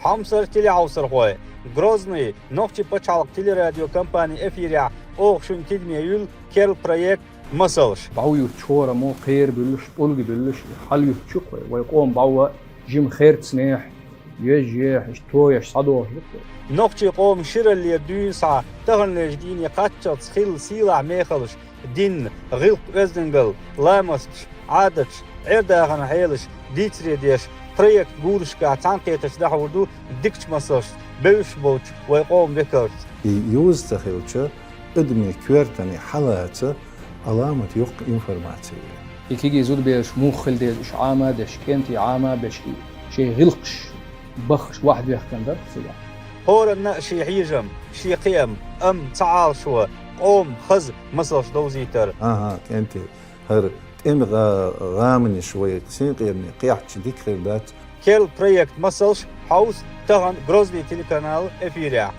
Хамсар телеаусар хой. Грозный ногчи почалок телерадиокомпании эфиря Оғшын тедмеюл керл проект مسلش باوي تشورا مو خير بلش بولج بلش حل يتشقوا ويقوم باوا جيم خير تسنيح يجيح اشتويش صدوه نقطي قوم شر اللي دون ساعة تغنج ديني قاتشت خيل سيلع ميخلش دين غلط وزنجل لامست عادتش عرداغن حيلش ديتري ديش проект гуршка цанкетеш дахурду дикч масош бевш боч ويقوم بكرت يوز تخيلش ادمي كويرتني حالات علامة يق إنفورماتية. يكيجي زود بيش موخل ديش إش عامة ديش كنتي عامة بيش شيء غلقش بخش واحد بيحكم ده سلا. هور النقشي حيجم شي قيم تعال شو قوم خز مصلش دوزيتر. كنتي هر غامني شوية سين قيرني قيحتش ديك خير دات. كل بروجكت مصلش هاوس تهان غروزلي تيليكانال افيريا.